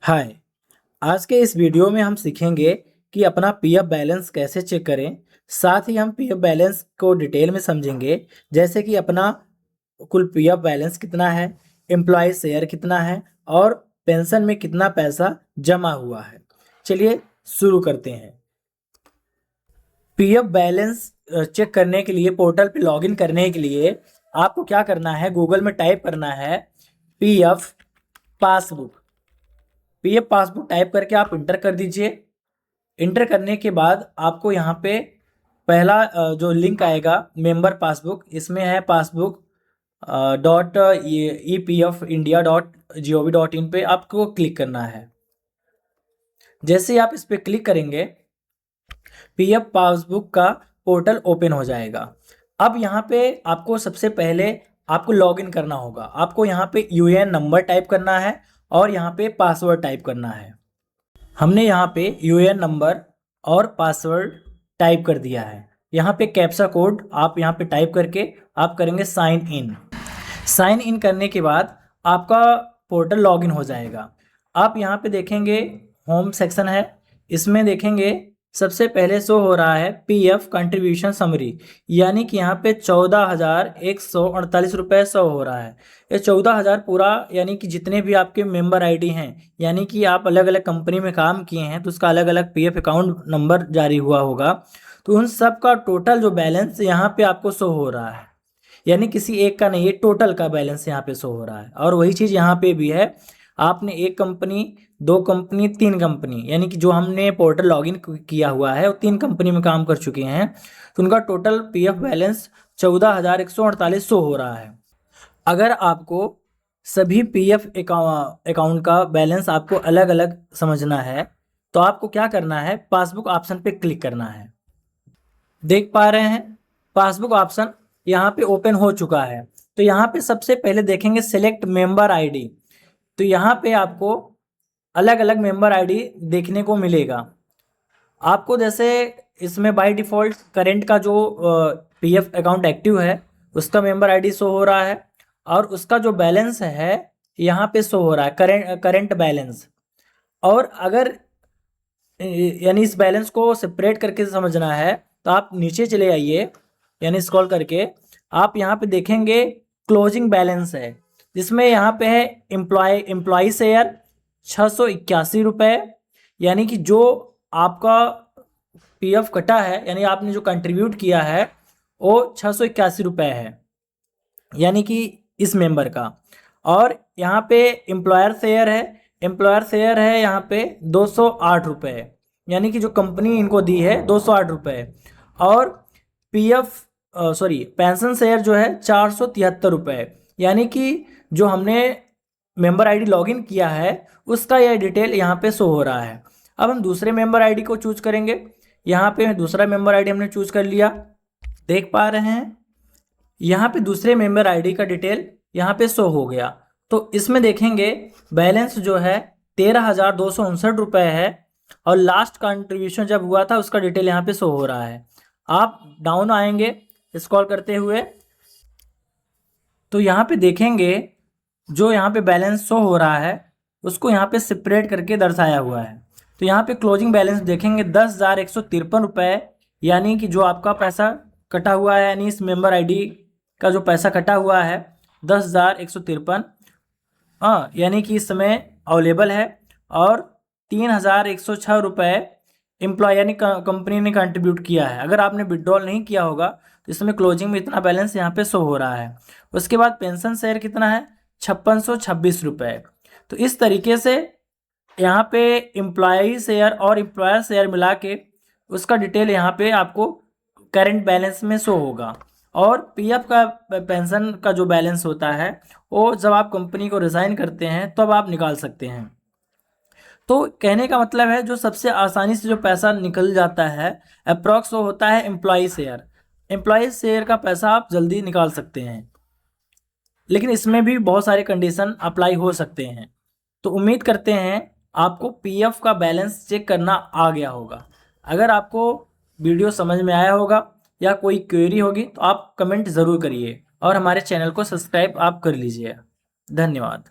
हाय। आज के इस वीडियो में हम सीखेंगे कि अपना पीएफ बैलेंस कैसे चेक करें। साथ ही हम पीएफ बैलेंस को डिटेल में समझेंगे, जैसे कि अपना कुल पीएफ बैलेंस कितना है, एम्प्लॉय शेयर कितना है और पेंशन में कितना पैसा जमा हुआ है। चलिए शुरू करते हैं। पीएफ बैलेंस चेक करने के लिए पोर्टल पे लॉगिन करने के लिए आपको क्या करना है, गूगल में टाइप करना है PF passbook. PF passbook type करके आप इंटर कर दीजिए। इंटर करने के बाद आपको यहाँ पे पहला जो लिंक आएगा मेंबर पासबुक, इसमें है पासबुक डॉट EPFindia.gov.in पे आपको क्लिक करना है। जैसे ही आप इस पर क्लिक करेंगे पीएफ पासबुक का पोर्टल ओपन हो जाएगा। अब यहाँ पे आपको सबसे पहले आपको लॉगिन करना होगा। आपको यहाँ पे यूएएन नंबर टाइप करना है और यहाँ पे पासवर्ड टाइप करना है। हमने यहाँ पे यूएएन नंबर और पासवर्ड टाइप कर दिया है। यहाँ पे कैप्चा कोड आप यहाँ पे टाइप करके आप करेंगे साइन इन। साइन इन करने के बाद आपका पोर्टल लॉगिन हो जाएगा। आप यहाँ पे देखेंगे होम सेक्शन है, इसमें देखेंगे सबसे पहले शो हो रहा है पीएफ कंट्रीब्यूशन समरी, यानी कि यहाँ पे 14,148 रुपये शो हो रहा है। ये 14,000 पूरा यानी कि जितने भी आपके मेंबर आईडी हैं, यानी कि आप अलग अलग कंपनी में काम किए हैं तो उसका अलग अलग पीएफ अकाउंट नंबर जारी हुआ होगा, तो उन सब का टोटल जो बैलेंस यहाँ पे आपको शो हो रहा है। यानी किसी एक का नहीं, ये टोटल का बैलेंस यहाँ पे शो हो रहा है। और वही चीज़ यहाँ पे भी है। आपने एक कंपनी, दो कंपनी, तीन कंपनी, यानी कि जो हमने पोर्टल लॉगिन किया हुआ है वो 3 कंपनी में काम कर चुके हैं, तो उनका टोटल पीएफ बैलेंस 14,148 शो हो रहा है। अगर आपको सभी पीएफ अकाउंट का बैलेंस आपको अलग अलग समझना है तो आपको क्या करना है, पासबुक ऑप्शन पे क्लिक करना है। देख पा रहे हैं पासबुक ऑप्शन यहाँ पे ओपन हो चुका है। तो यहाँ पे सबसे पहले देखेंगे सिलेक्ट मेंबर आईडी। तो यहाँ पे आपको अलग अलग मेंबर आईडी देखने को मिलेगा। आपको जैसे इसमें बाय डिफ़ॉल्ट करेंट का जो पीएफ अकाउंट एक्टिव है उसका मेंबर आईडी शो हो रहा है और उसका जो बैलेंस है यहाँ पे शो हो रहा है करेंट बैलेंस। और अगर यानी इस बैलेंस को सेपरेट करके समझना है तो आप नीचे चले आइए, यानी स्क्रॉल करके आप यहाँ पे देखेंगे क्लोजिंग बैलेंस है, जिसमें यहाँ पे है एम्प्लॉय शेयर 681 रुपये, यानी कि जो आपका पीएफ कटा है, यानी आपने जो कंट्रीब्यूट किया है वो 681 रुपये है, यानी कि इस मेंबर का। और यहाँ पे एम्प्लॉयर शेयर है यहाँ पे 208 रुपये, यानी कि जो कंपनी इनको दी है 208 रुपये। और पेंशन शेयर जो है 473 रुपये, यानी कि जो हमने मेंबर आईडी लॉगिन किया है उसका यह डिटेल यहाँ पे शो हो रहा है। अब हम दूसरे मेंबर आईडी को चूज करेंगे। यहाँ पे दूसरा मेंबर आईडी हमने चूज कर लिया। देख पा रहे हैं यहाँ पे दूसरे मेंबर आईडी का डिटेल यहाँ पे शो हो गया। तो इसमें देखेंगे बैलेंस जो है 13,259 रुपये है और लास्ट कंट्रीब्यूशन जब हुआ था उसका डिटेल यहाँ पे शो हो रहा है। आप डाउन आएंगे स्क्रॉल करते हुए तो यहाँ पे देखेंगे जो यहाँ पे बैलेंस शो हो रहा है उसको यहाँ पे सेपरेट करके दर्शाया हुआ है। तो यहाँ पे क्लोजिंग बैलेंस देखेंगे 10,153 रुपये, यानी कि जो आपका पैसा कटा हुआ है, यानी इस मेंबर आईडी का जो पैसा कटा हुआ है 10,153, हाँ, यानी कि इस समय अवेलेबल है। और 3,106 रुपये एम्प्लॉय यानी कंपनी ने कंट्रीब्यूट किया है। अगर आपने विड्रॉल नहीं किया होगा तो इसमें क्लोजिंग में इतना बैलेंस यहाँ पे शो हो रहा है। उसके बाद पेंशन शेयर कितना है 5626 रुपये। तो इस तरीके से यहाँ पे एम्प्लॉय शेयर और एम्प्लॉयर शेयर मिला के उसका डिटेल यहाँ पे आपको करेंट बैलेंस में शो होगा। और पीएफ का पेंशन का जो बैलेंस होता है वो जब आप कंपनी को रिज़ाइन करते हैं तब आप निकाल सकते हैं। तो कहने का मतलब है जो सबसे आसानी से जो पैसा निकल जाता है अप्रॉक्स वो होता है एम्प्लॉय शेयर। एम्प्लॉय शेयर का पैसा आप जल्दी निकाल सकते हैं, लेकिन इसमें भी बहुत सारे कंडीशन अप्लाई हो सकते हैं। तो उम्मीद करते हैं आपको पीएफ का बैलेंस चेक करना आ गया होगा। अगर आपको वीडियो समझ में आया होगा या कोई क्वेरी होगी तो आप कमेंट ज़रूर करिए और हमारे चैनल को सब्सक्राइब आप कर लीजिए। धन्यवाद।